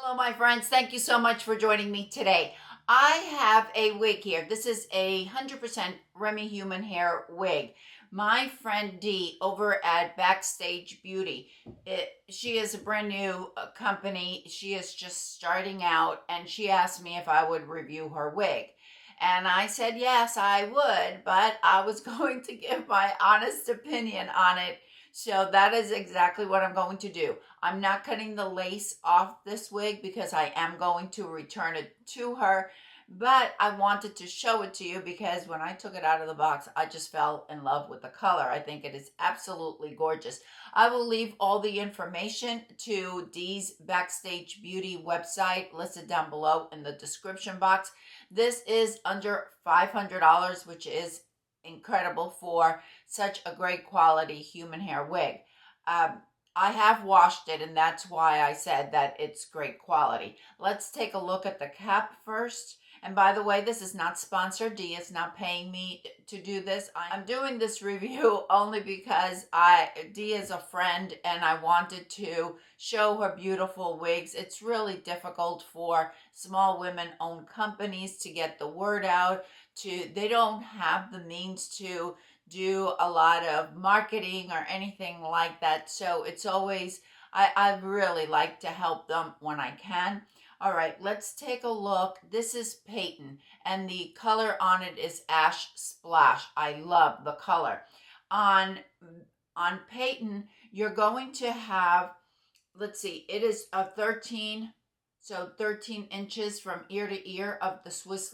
Hello, my friends. Thank you so much for joining me today. I have a wig here. This is a 100% Remy Human Hair Wig. My friend Dee over at Backstage Beauty, she is a brand new company. She is just starting out, and she asked me if I would review her wig. And I said, yes, I would, but I was going to give my honest opinion on it. So that is exactly what I'm going to do. I'm not cutting the lace off this wig because I am going to return it to her, but I wanted to show it to you because when I took it out of the box, I just fell in love with the color. I think it is absolutely gorgeous. I will leave all the information to Dee's Backstage Beauty website listed down below in the description box. This is under $500, which is incredible for such a great quality human hair wig. I have washed it, and that's why I said that it's great quality. Let's take a look at the cap first. And by the way, this is not sponsored. Dee is not paying me to do this. I'm doing this review only because Dee is a friend and I wanted to show her beautiful wigs. It's really difficult for small women-owned companies to get the word out. They don't have the means to do a lot of marketing or anything like that. So it's always, I really like to help them when I can. All right, let's take a look. This is Peyton, and the color on it is Ash Splash. I love the color. On Peyton, you're going to have, let's see, it is a 13, so 13 inches from ear to ear of the Swiss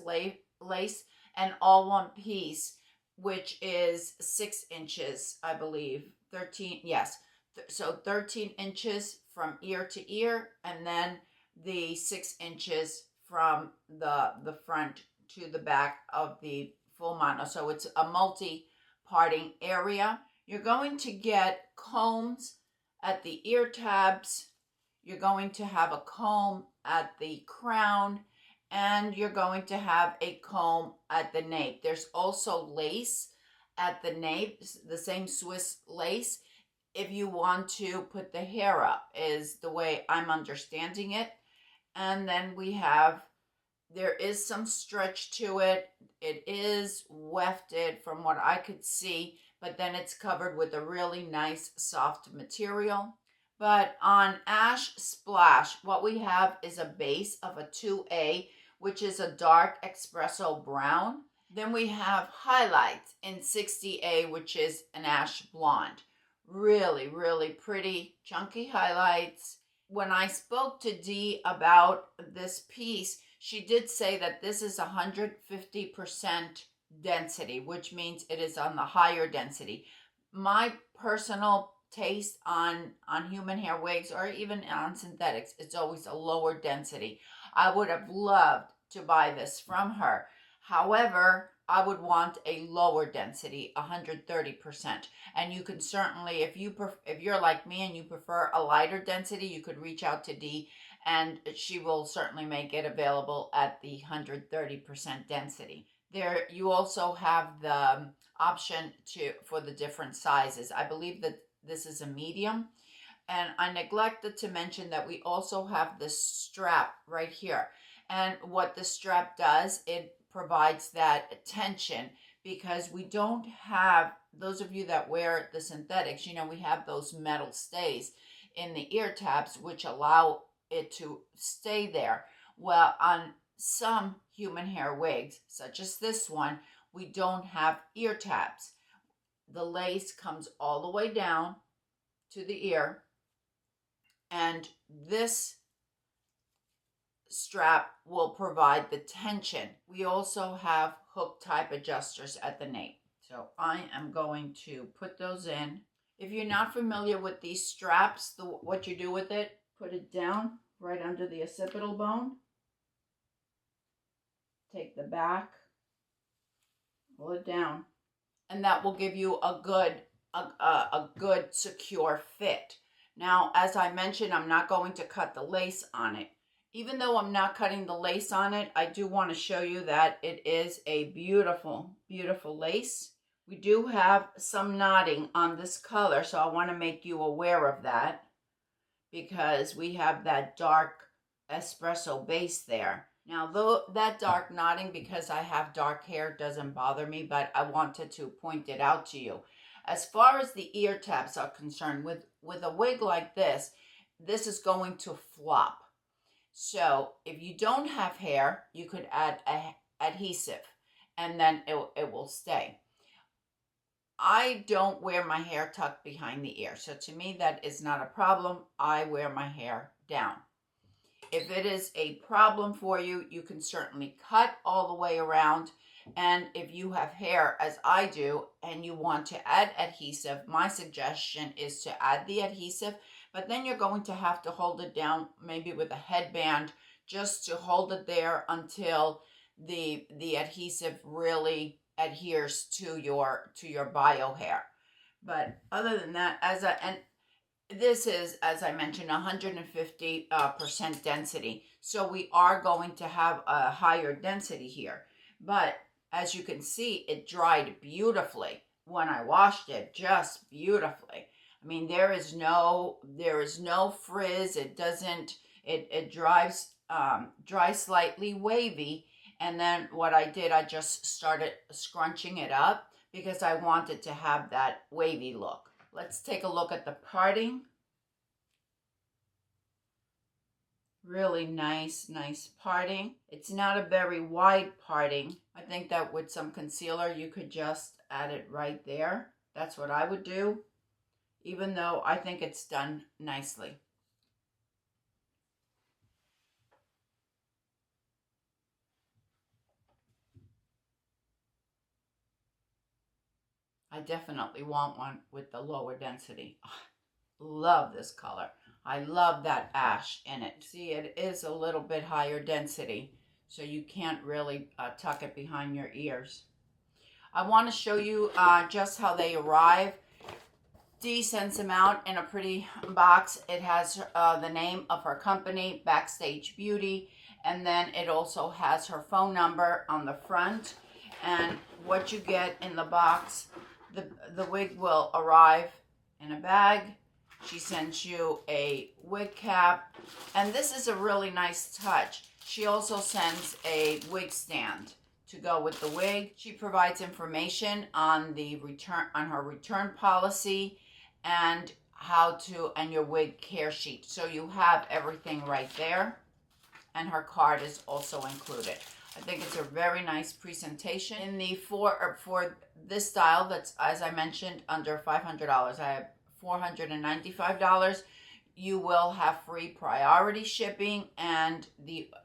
lace, and all one piece, which is 6 inches, I believe. 13, yes. So 13 inches from ear to ear, and then the 6 inches from the front to the back of the full mono. So it's a multi-parting area. You're going to get combs at the ear tabs. You're going to have a comb at the crown, and you're going to have a comb at the nape. There's also lace at the nape, the same Swiss lace, if you want to put the hair up, is the way I'm understanding it. And then there is some stretch to it. It is wefted from what I could see, but then it's covered with a really nice soft material. But on Ash Splash, what we have is a base of a 2A, which is a dark espresso brown. Then we have highlights in 60A, which is an ash blonde. Really, really pretty, chunky highlights. When I spoke to Dee about this piece, she did say that this is 150% density, which means it is on the higher density. My personal taste on human hair wigs, or even on synthetics, it's always a lower density. I would have loved to buy this from her. However, I would want a lower density, 130%. And you can certainly, if you're like me and you prefer a lighter density, you could reach out to Dee, and she will certainly make it available at the 130% density. There, you also have the option for the different sizes. I believe that this is a medium. And I neglected to mention that we also have this strap right here. And what the strap does, it provides that tension, because we don't have, those of you that wear the synthetics, we have those metal stays in the ear tabs which allow it to stay there. Well, on some human hair wigs, such as this one, we don't have ear tabs. The lace comes all the way down to the ear, and this strap will provide the tension. We also have hook type adjusters at the nape. So I am going to put those in. If you're not familiar with these straps, what you do with it, put it down right under the occipital bone. Take the back, pull it down, and that will give you a good secure fit. Now, as I mentioned, I'm not going to cut the lace on it. Even though I'm not cutting the lace on it, I do want to show you that it is a beautiful, beautiful lace. We do have some knotting on this color, so I want to make you aware of that, because we have that dark espresso base there. Now, though that dark knotting, because I have dark hair, doesn't bother me, but I wanted to point it out to you. As far as the ear tabs are concerned, with a wig like this is going to flop. So if you don't have hair, you could add adhesive, and then it will stay. I don't wear my hair tucked behind the ear, so to me that is not a problem. I wear my hair down. If it is a problem for you, you can certainly cut all the way around. And if you have hair, as I do, and you want to add adhesive, my suggestion is to add the adhesive, but then you're going to have to hold it down, maybe with a headband, just to hold it there until the adhesive really adheres to your bio hair. But other than that, this is, as I mentioned, 150% density. So we are going to have a higher density here. But as you can see, it dried beautifully when I washed it, just beautifully. I mean, there is no frizz. It doesn't, it dries slightly wavy. And then what I did, I just started scrunching it up because I wanted to have that wavy look. Let's take a look at the parting. Really nice parting. It's not a very wide parting. I think that with some concealer, you could just add it right there. That's what I would do, even though I think it's done nicely. I definitely want one with the lower density. Love this color. I love that ash in it. See, it is a little bit higher density, so you can't really tuck it behind your ears. I want to show you just how they arrive. Dee sends them out in a pretty box. It has the name of her company, Backstage Beauty, and then it also has her phone number on the front. And what you get in the box, the wig will arrive in a bag. She sends you a wig cap, and this is a really nice touch. She also sends a wig stand to go with the wig. She provides information on her return policy and and your wig care sheet. So you have everything right there, and her card is also included. I think it's a very nice presentation. In the for this style, that's, as I mentioned, under $500. I have $495. You will have free priority shipping, and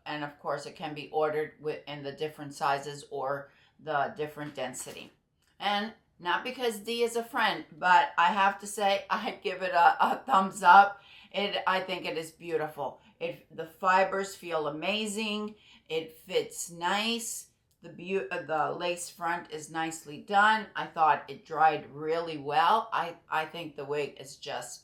of course it can be ordered in the different sizes or the different density. And not because Dee is a friend, but I have to say I'd give it a thumbs up. I think it is beautiful. The fibers feel amazing. It fits nice. The lace front is nicely done. I thought it dried really well. I think the wig is just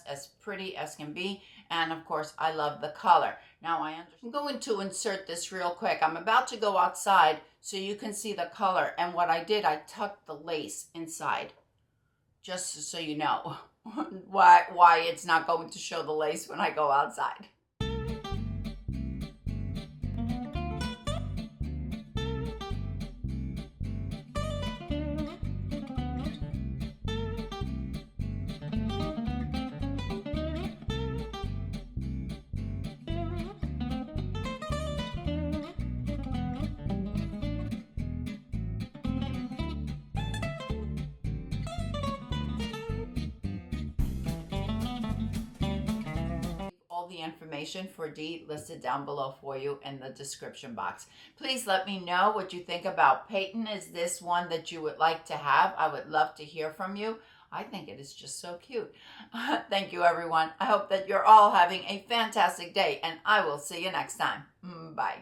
as pretty as can be. And of course, I love the color. Now I'm going to insert this real quick. I'm about to go outside so you can see the color. And what I did, I tucked the lace inside, just so you know why it's not going to show the lace when I go outside. The information for Dee listed down below for you in the description box. Please let me know what you think about Peyton. Is this one that you would like to have? I would love to hear from you. I think it is just so cute. Thank you, everyone. I hope that you're all having a fantastic day, and I will see you next time. Bye.